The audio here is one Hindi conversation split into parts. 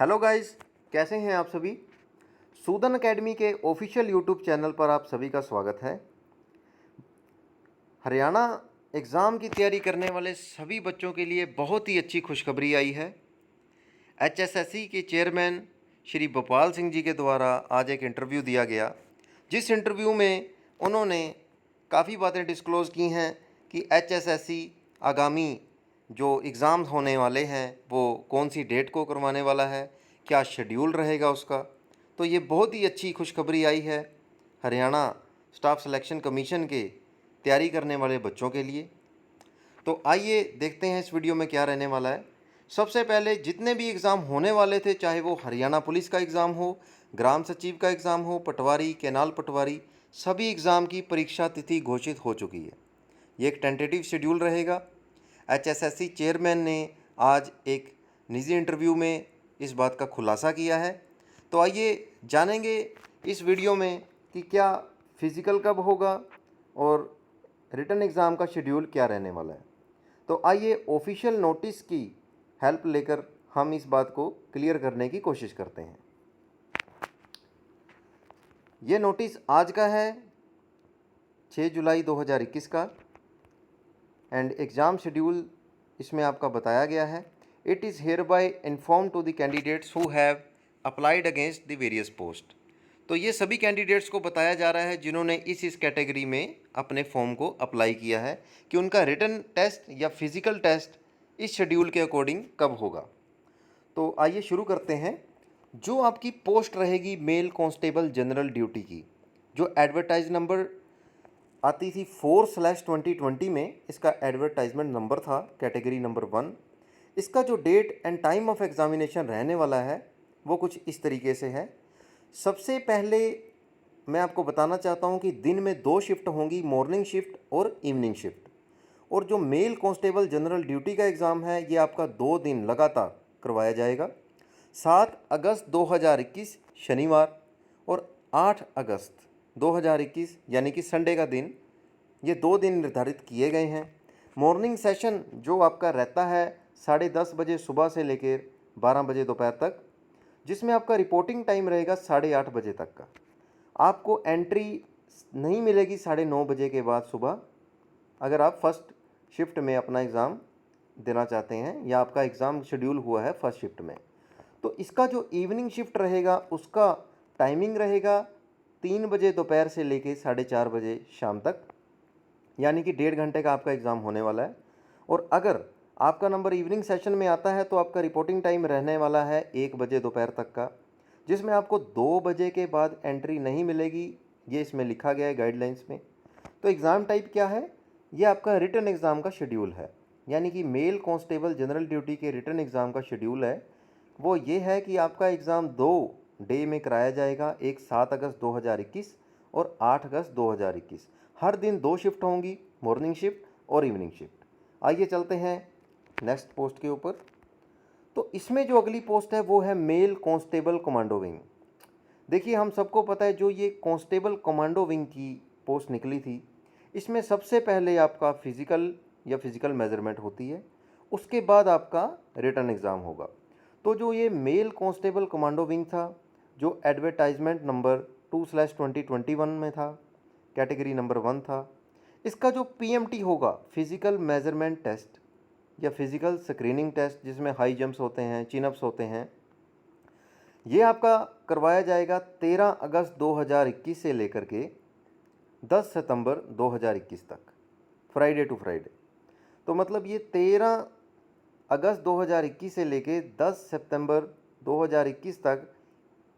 हेलो गाइस, कैसे हैं आप सभी। सूदन एकेडमी के ऑफिशियल यूट्यूब चैनल पर आप सभी का स्वागत है। हरियाणा एग्ज़ाम की तैयारी करने वाले सभी बच्चों के लिए बहुत ही अच्छी खुशखबरी आई है। एचएसएससी के चेयरमैन श्री भोपाल सिंह जी के द्वारा आज एक इंटरव्यू दिया गया, जिस इंटरव्यू में उन्होंने काफ़ी बातें डिस्क्लोज़ की हैं कि एचएसएससी आगामी जो एग्ज़ाम्स होने वाले हैं वो कौन सी डेट को करवाने वाला है, क्या शेड्यूल रहेगा उसका। तो ये बहुत ही अच्छी खुशखबरी आई है हरियाणा स्टाफ सिलेक्शन कमीशन के तैयारी करने वाले बच्चों के लिए। तो आइए देखते हैं इस वीडियो में क्या रहने वाला है। सबसे पहले जितने भी एग्ज़ाम होने वाले थे, चाहे वो हरियाणा पुलिस का एग्ज़ाम हो, ग्राम सचिव का एग्ज़ाम हो, पटवारी, कैनाल पटवारी, सभी एग्ज़ाम की परीक्षा तिथि घोषित हो चुकी है। ये एक टेंटेटिव शेड्यूल रहेगा। एचएसएससी चेयरमैन ने आज एक निजी इंटरव्यू में इस बात का खुलासा किया है। तो आइए जानेंगे इस वीडियो में कि क्या फिज़िकल कब होगा और रिटन एग्ज़ाम का शेड्यूल क्या रहने वाला है। तो आइए ऑफिशियल नोटिस की हेल्प लेकर हम इस बात को क्लियर करने की कोशिश करते हैं। ये नोटिस आज का है, 6 जुलाई 2021 का, एंड एग्ज़ाम शेड्यूल इसमें आपका बताया गया है। It is hereby inform to the candidates who have applied against the various post. तो ये सभी कैंडिडेट्स को बताया जा रहा है जिन्होंने इस कैटेगरी में अपने फॉर्म को अप्लाई किया है कि उनका रिटन टेस्ट या फिज़िकल टेस्ट इस शेड्यूल के अकॉर्डिंग कब होगा। तो आइए शुरू करते हैं। जो आपकी पोस्ट रहेगी मेल कांस्टेबल जनरल ड्यूटी की, जो एडवर्टाइज नंबर आती थी 4/2020 में, इसका एडवर्टाइजमेंट नंबर था कैटेगरी नंबर 1। इसका जो date and time of examination रहने वाला है वो कुछ इस तरीके से है। सबसे पहले मैं आपको बताना चाहता हूं कि दिन में 2 शिफ्ट होंगी, मॉर्निंग शिफ्ट और इवनिंग शिफ्ट। और जो मेल कांस्टेबल जनरल ड्यूटी का एग्ज़ाम है ये आपका 2 दिन लगातार करवाया जाएगा। 7 अगस्त 2021 शनिवार और 8 अगस्त 2021 यानी कि संडे का दिन, ये 2 दिन निर्धारित किए गए हैं। मॉर्निंग सेशन जो आपका रहता है 10:30 बजे सुबह से लेकर 12 बजे दोपहर तक, जिसमें आपका रिपोर्टिंग टाइम रहेगा 8:30 बजे तक का। आपको एंट्री नहीं मिलेगी 9:30 बजे के बाद सुबह, अगर आप फर्स्ट शिफ्ट में अपना एग्ज़ाम देना चाहते हैं या आपका एग्ज़ाम शेड्यूल हुआ है फर्स्ट शिफ्ट में। तो इसका जो इवनिंग शिफ्ट रहेगा उसका टाइमिंग रहेगा 3 बजे दोपहर से लेके 4:30 बजे शाम तक, यानी कि 1.5 घंटे का आपका एग्ज़ाम होने वाला है। और अगर आपका नंबर इवनिंग सेशन में आता है तो आपका रिपोर्टिंग टाइम रहने वाला है 1 बजे दोपहर तक का, जिसमें आपको 2 बजे के बाद एंट्री नहीं मिलेगी, ये इसमें लिखा गया है गाइडलाइंस में। तो एग्ज़ाम टाइप क्या है, ये आपका रिटन एग्ज़ाम का शेड्यूल है, यानी कि मेल कांस्टेबल जनरल ड्यूटी के रिटन एग्ज़ाम का शेड्यूल है वो ये है कि आपका एग्ज़ाम 2 डे में कराया जाएगा, एक 7 अगस्त 2021 और 8 अगस्त 2021। हर दिन 2 शिफ्ट होंगी, मॉर्निंग शिफ्ट और इवनिंग शिफ्ट। आइए चलते हैं नेक्स्ट पोस्ट के ऊपर। तो इसमें जो अगली पोस्ट है वो है मेल कांस्टेबल कमांडो विंग। देखिए हम सबको पता है जो ये कांस्टेबल कमांडो विंग की पोस्ट निकली थी, इसमें सबसे पहले आपका फिज़िकल या फिज़िकल मेजरमेंट होती है, उसके बाद आपका रिटन एग्ज़ाम होगा। तो जो ये मेल कांस्टेबल कमांडो विंग था, जो एडवर्टाइजमेंट नंबर 2/2021 में था, कैटेगरी नंबर 1 था, इसका जो पीएमटी होगा फिज़िकल मेजरमेंट टेस्ट या फिज़िकल स्क्रीनिंग टेस्ट, जिसमें हाई जंप्स होते हैं, चिनअप्स होते हैं, ये आपका करवाया जाएगा 13 अगस्त 2021 से लेकर के 10 सितंबर 2021 तक, फ्राइडे टू फ्राइडे। तो मतलब ये 13 अगस्त 2021 से लेके 10 सितंबर 2021 तक,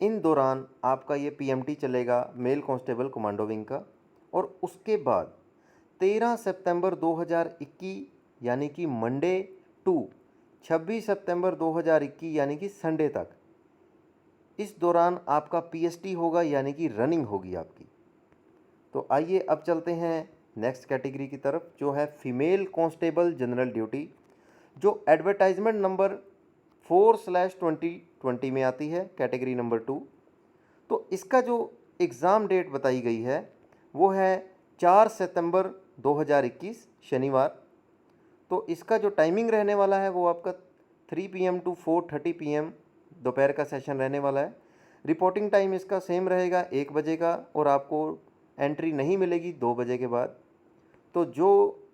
इन दौरान आपका ये पीएमटी चलेगा मेल कांस्टेबल कमांडो विंग का। और उसके बाद 13 सितंबर 2021 यानी कि मंडे टू 26 सितंबर 2021 यानी कि संडे तक, इस दौरान आपका पीएसटी होगा, यानी कि रनिंग होगी आपकी। तो आइए अब चलते हैं नेक्स्ट कैटेगरी की तरफ, जो है फीमेल कांस्टेबल जनरल ड्यूटी, जो एडवर्टाइजमेंट नंबर 4/2020 में आती है, कैटेगरी नंबर 2। तो इसका जो एग्ज़ाम डेट बताई गई है वो है 4 सितंबर 2021 शनिवार। तो इसका जो टाइमिंग रहने वाला है वो आपका 3 PM टू 4:30 PM दोपहर का सेशन रहने वाला है। रिपोर्टिंग टाइम इसका सेम रहेगा 1 बजे का, और आपको एंट्री नहीं मिलेगी 2 बजे के बाद। तो जो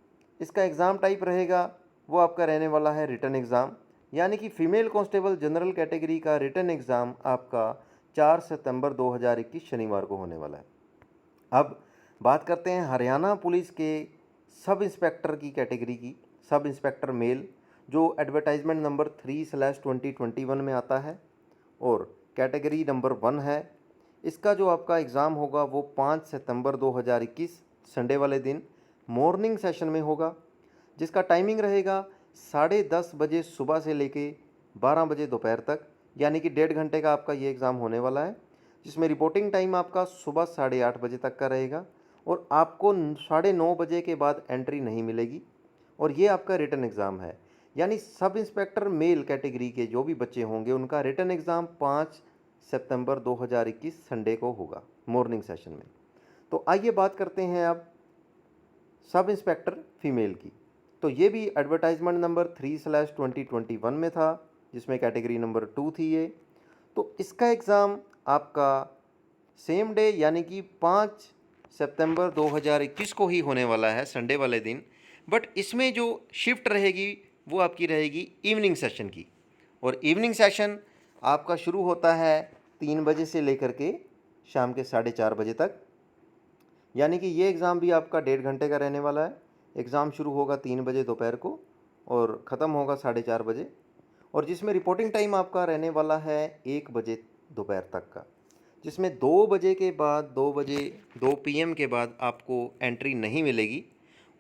इसका एग्ज़ाम टाइप रहेगा वो आपका रहने वाला है रिटन एग्ज़ाम, यानी कि फ़ीमेल कांस्टेबल जनरल कैटेगरी का रिटन एग्ज़ाम आपका 4 सितंबर 2021 शनिवार को होने वाला है। अब बात करते हैं हरियाणा पुलिस के सब इंस्पेक्टर की कैटेगरी की। सब इंस्पेक्टर मेल जो एडवर्टाइजमेंट नंबर 3/2021 में आता है और कैटेगरी नंबर 1 है। इसका जो आपका एग्ज़ाम होगा वो 5 सितंबर 2021 संडे वाले दिन मॉर्निंग सेशन में होगा, जिसका टाइमिंग रहेगा 10:30 बजे सुबह से लेके 12 बजे दोपहर तक, यानी कि 1.5 घंटे का आपका ये एग्ज़ाम होने वाला है, जिसमें रिपोर्टिंग टाइम आपका सुबह 8:30 बजे तक का रहेगा और आपको 9:30 बजे के बाद एंट्री नहीं मिलेगी। और ये आपका रिटन एग्ज़ाम है, यानी सब इंस्पेक्टर मेल कैटेगरी के जो भी बच्चे होंगे उनका रिटन एग्ज़ाम 5 सितंबर 2021 संडे को होगा मॉर्निंग सेशन में। तो आइए बात करते हैं अब सब इंस्पेक्टर फीमेल की। तो ये भी एडवर्टाइजमेंट नंबर 3/2021 में था, जिसमें कैटेगरी नंबर 2 थी ये। तो इसका एग्ज़ाम आपका सेम डे यानी कि 5 सितंबर 2021 को ही होने वाला है संडे वाले दिन, बट इसमें जो शिफ्ट रहेगी वो आपकी रहेगी इवनिंग सेशन की। और इवनिंग सेशन आपका शुरू होता है 3 बजे से लेकर के शाम के 4:30 बजे तक, यानी कि ये एग्ज़ाम भी आपका 1.5 घंटे का रहने वाला है। एग्ज़ाम शुरू होगा 3 बजे दोपहर को और ख़त्म होगा 4:30 बजे, और जिसमें रिपोर्टिंग टाइम आपका रहने वाला है 1 बजे दोपहर तक का, जिसमें 2 बजे के बाद 2 PM के बाद आपको एंट्री नहीं मिलेगी।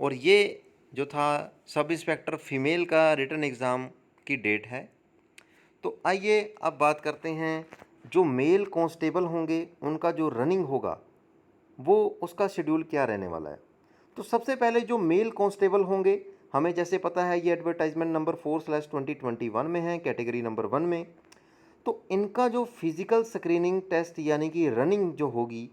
और ये जो था सब इंस्पेक्टर फ़ीमेल का रिटन एग्ज़ाम की डेट है। तो आइए अब बात करते हैं जो मेल कांस्टेबल होंगे उनका जो रनिंग होगा वो उसका शेड्यूल क्या रहने वाला है। तो सबसे पहले जो मेल कांस्टेबल होंगे, हमें जैसे पता है ये एडवर्टाइजमेंट नंबर 4/2021 में है कैटेगरी नंबर 1 में। तो इनका जो फिज़िकल स्क्रीनिंग टेस्ट यानी कि रनिंग जो होगी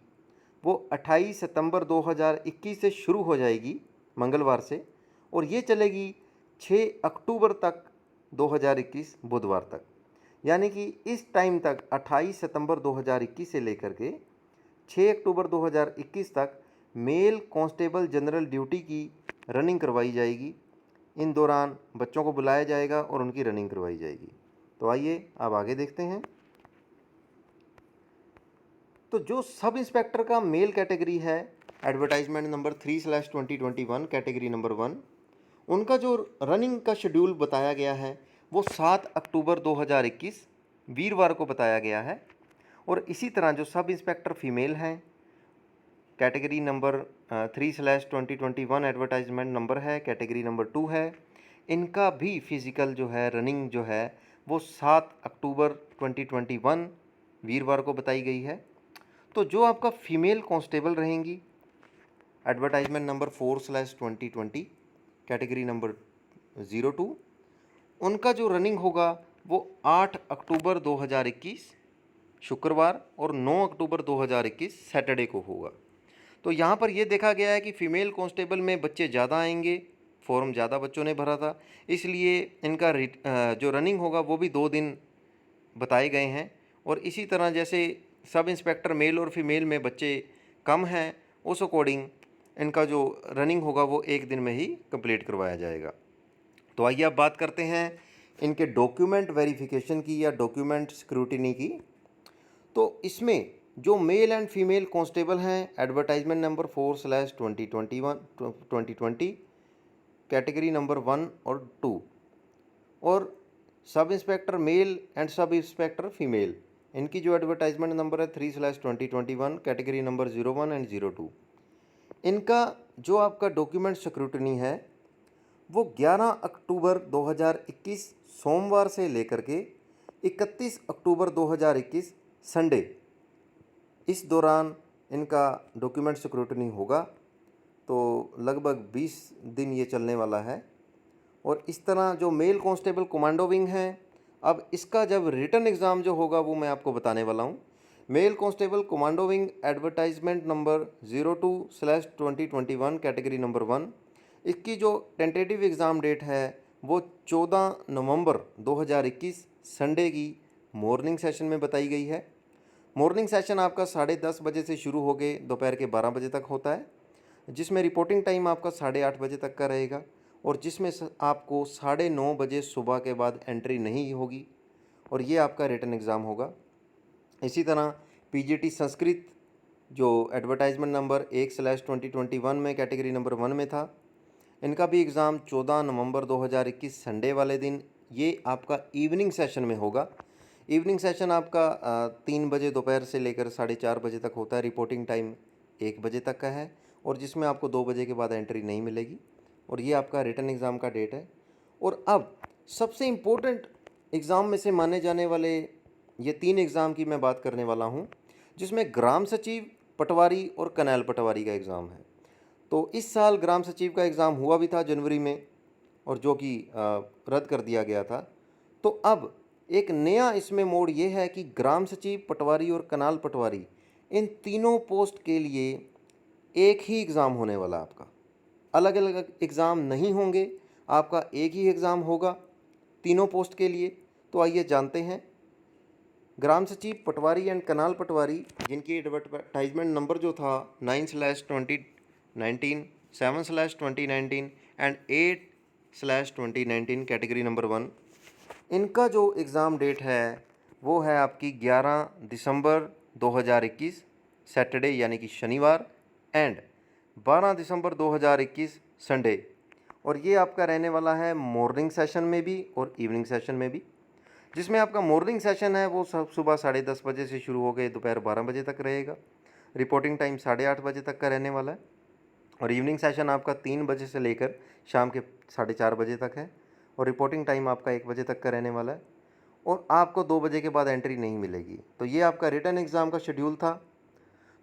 वो 28 सितंबर 2021 से शुरू हो जाएगी मंगलवार से, और ये चलेगी 6 अक्टूबर तक 2021 बुधवार तक। यानी कि इस टाइम तक 28 सितंबर 2021 से लेकर के 6 अक्टूबर 2021 तक मेल कांस्टेबल जनरल ड्यूटी की रनिंग करवाई जाएगी। इन दौरान बच्चों को बुलाया जाएगा और उनकी रनिंग करवाई जाएगी। तो आइए अब आगे देखते हैं। तो जो सब इंस्पेक्टर का मेल कैटेगरी है एडवर्टाइजमेंट नंबर 3/2021 कैटेगरी नंबर 1, उनका जो रनिंग का शेड्यूल बताया गया है वो 7 अक्टूबर 2021 वीरवार को बताया गया है। और इसी तरह जो सब इंस्पेक्टर फीमेल हैं कैटेगरी नंबर 3/2021 एडवर्टाइजमेंट नंबर है कैटेगरी नंबर 2 है, इनका भी फिज़िकल जो है रनिंग जो है वो 7 अक्टूबर 2021 वीरवार को बताई गई है। तो जो आपका फ़ीमेल कांस्टेबल रहेंगी एडवर्टाइजमेंट नंबर 4/2020 कैटेगरी नंबर 02, उनका जो रनिंग होगा वो 8 अक्टूबर 2021 शुक्रवार और 9 अक्टूबर 2021 सैटरडे को होगा। तो यहाँ पर ये देखा गया है कि फ़ीमेल कांस्टेबल में बच्चे ज़्यादा आएंगे, फॉर्म ज़्यादा बच्चों ने भरा था, इसलिए इनका जो रनिंग होगा वो भी 2 दिन बताए गए हैं। और इसी तरह जैसे सब इंस्पेक्टर मेल और फीमेल में बच्चे कम हैं, उस अकॉर्डिंग इनका जो रनिंग होगा वो 1 दिन में ही कंप्लीट करवाया जाएगा। तो आइए अब बात करते हैं इनके डॉक्यूमेंट वेरिफिकेशन की या डॉक्यूमेंट स्क्रूटिनी की। तो इसमें जो मेल एंड फीमेल कांस्टेबल हैं एडवर्टाइजमेंट नंबर 4/2021 कैटेगरी नंबर 1 और 2, और sub inspector male and sub inspector female, इनकी जो एडवर्टाइजमेंट नंबर है 3/2021 कैटेगरी नंबर 01 एंड 02, इनका जो आपका डॉक्यूमेंट स्क्रूटनी है वो 11 अक्टूबर 2021 सोमवार से लेकर के 31 अक्टूबर 2021 संडे, इस दौरान इनका डॉक्यूमेंट स्क्रूटनी होगा। तो लगभग 20 दिन ये चलने वाला है। और इस तरह जो मेल कांस्टेबल कमांडो विंग है, अब इसका जब रिटन एग्ज़ाम जो होगा वो मैं आपको बताने वाला हूँ। Mail constable commando wing advertisement number 02/2021 category number 1, इसकी जो टेंटेटिव एग्ज़ाम डेट है वो 14 नवंबर 2021 संडे की मॉर्निंग सेशन में बताई गई है। मॉर्निंग सेशन आपका 10:30 बजे से शुरू हो के दोपहर के 12 बजे तक होता है, जिसमें रिपोर्टिंग टाइम आपका 8:30 बजे तक का रहेगा और जिसमें आपको 9:30 बजे सुबह के बाद एंट्री नहीं होगी और ये आपका रिटन एग्ज़ाम होगा। इसी तरह पीजीटी संस्कृत जो एडवर्टाइजमेंट नंबर 1/2021 में कैटेगरी नंबर 1 में था, इनका भी एग्ज़ाम 14 नवंबर 2021 संडे वाले दिन ये आपका इवनिंग सेशन में होगा। इवनिंग सेशन आपका 3 बजे दोपहर से लेकर 4:30 बजे तक होता है। रिपोर्टिंग टाइम 1 बजे तक का है और जिसमें आपको 2 बजे के बाद एंट्री नहीं मिलेगी और ये आपका रिटन एग्ज़ाम का डेट है। और अब सबसे इम्पोर्टेंट एग्ज़ाम में से माने जाने वाले ये 3 एग्ज़ाम की मैं बात करने वाला हूँ, जिसमें ग्राम सचिव, पटवारी और कनाल पटवारी का एग्ज़ाम है। तो इस साल ग्राम सचिव का एग्ज़ाम हुआ भी था जनवरी में और जो कि रद्द कर दिया गया था। तो अब एक नया इसमें मोड़ ये है कि ग्राम सचिव, पटवारी और कनाल पटवारी, इन तीनों पोस्ट के लिए एक ही एग्ज़ाम होने वाला आपका, अलग अलग एग्ज़ाम नहीं होंगे, आपका एक ही एग्ज़ाम होगा तीनों पोस्ट के लिए। तो आइए जानते हैं ग्राम सचिव, पटवारी एंड कनाल पटवारी, जिनकी एडवर्टाइजमेंट नंबर जो था 9/2019, 7/2019 एंड 8/2019 कैटेगरी नंबर 1, इनका जो एग्ज़ाम डेट है वो है आपकी 11 दिसंबर 2021 सैटरडे यानी कि शनिवार एंड 12 दिसंबर 2021 संडे। और ये आपका रहने वाला है मॉर्निंग सेशन में भी और इवनिंग सेशन में भी, जिसमें आपका मॉर्निंग सेशन है वो सब सुबह 10:30 बजे से शुरू हो गए दोपहर 12 बजे तक रहेगा। रिपोर्टिंग टाइम 8:30 बजे तक का रहने वाला है और इवनिंग सेशन आपका 3 बजे से लेकर शाम के 4:30 बजे तक है और रिपोर्टिंग टाइम आपका 1 बजे तक का रहने वाला है और आपको 2 बजे के बाद एंट्री नहीं मिलेगी। तो ये आपका रिटन एग्ज़ाम का शेड्यूल था।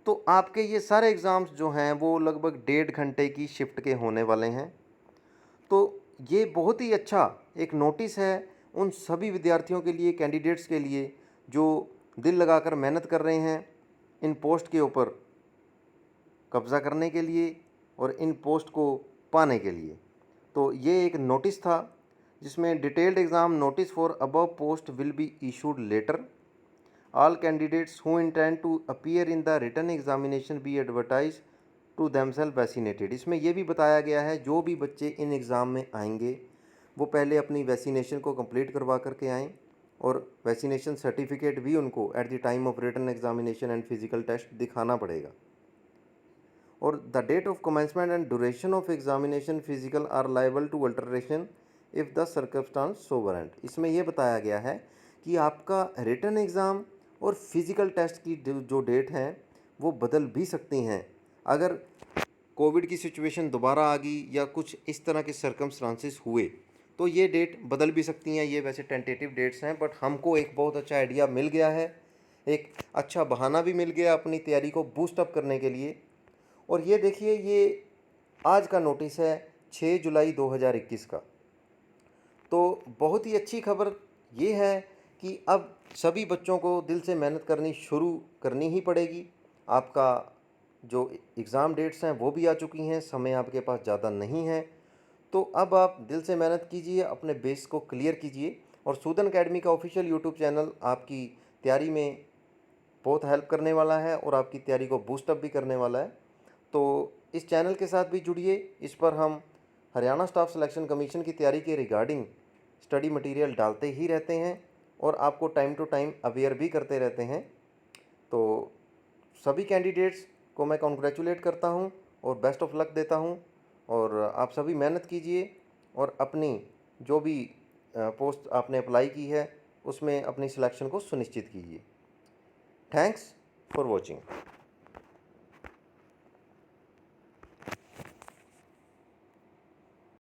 तो आपके ये सारे एग्ज़ाम्स जो हैं वो लगभग 1.5 घंटे की शिफ्ट के होने वाले हैं। तो ये बहुत ही अच्छा एक नोटिस है उन सभी विद्यार्थियों के लिए, कैंडिडेट्स के लिए, जो दिल लगाकर मेहनत कर रहे हैं इन पोस्ट के ऊपर कब्ज़ा करने के लिए और इन पोस्ट को पाने के लिए। तो ये एक नोटिस था जिसमें detailed exam notice for above post will be issued later. All candidates who intend to appear in the written examination be advertise to themself vaccinated. इसमें यह भी बताया गया है जो भी बच्चे इन एग्ज़ाम में आएंगे वो पहले अपनी वैक्सीनेशन को कंप्लीट करवा करके आएँ और वैक्सीनेशन सर्टिफिकेट भी उनको at the time of written examination and physical test दिखाना पड़ेगा। और the date of commencement and duration of examination physical are liable to alteration if the circumstances so warrant. इसमें यह बताया गया है कि आपका रिटन एग्ज़ाम और फिज़िकल टेस्ट की जो डेट हैं वो बदल भी सकती हैं। अगर कोविड की सिचुएशन दोबारा आ गई या कुछ इस तरह के सर्कमस्टांसेस हुए तो ये डेट बदल भी सकती हैं। ये वैसे टेंटेटिव डेट्स हैं, बट हमको एक बहुत अच्छा आइडिया मिल गया है, एक अच्छा बहाना भी मिल गया अपनी तैयारी को बूस्ट अप करने के लिए। और ये देखिए, ये आज का नोटिस है 6 जुलाई 2021 का। तो बहुत ही अच्छी खबर ये है कि अब सभी बच्चों को दिल से मेहनत करनी शुरू करनी ही पड़ेगी। आपका जो एग्ज़ाम डेट्स हैं वो भी आ चुकी हैं, समय आपके पास ज़्यादा नहीं है। तो अब आप दिल से मेहनत कीजिए, अपने बेस को क्लियर कीजिए और सूदन एकेडमी का ऑफिशियल यूट्यूब चैनल आपकी तैयारी में बहुत हेल्प करने वाला है और आपकी तैयारी को बूस्ट अप भी करने वाला है। तो इस चैनल के साथ भी जुड़िए। इस पर हम हरियाणा स्टाफ सिलेक्शन कमीशन की तैयारी के रिगार्डिंग स्टडी मटेरियल डालते ही रहते हैं और आपको टाइम टू टाइम अवेयर भी करते रहते हैं। तो सभी कैंडिडेट्स को मैं कॉन्ग्रेचुलेट करता हूं और बेस्ट ऑफ लक देता हूं और आप सभी मेहनत कीजिए और अपनी जो भी पोस्ट आपने अप्लाई की है उसमें अपनी सिलेक्शन को सुनिश्चित कीजिए। Thanks for watching.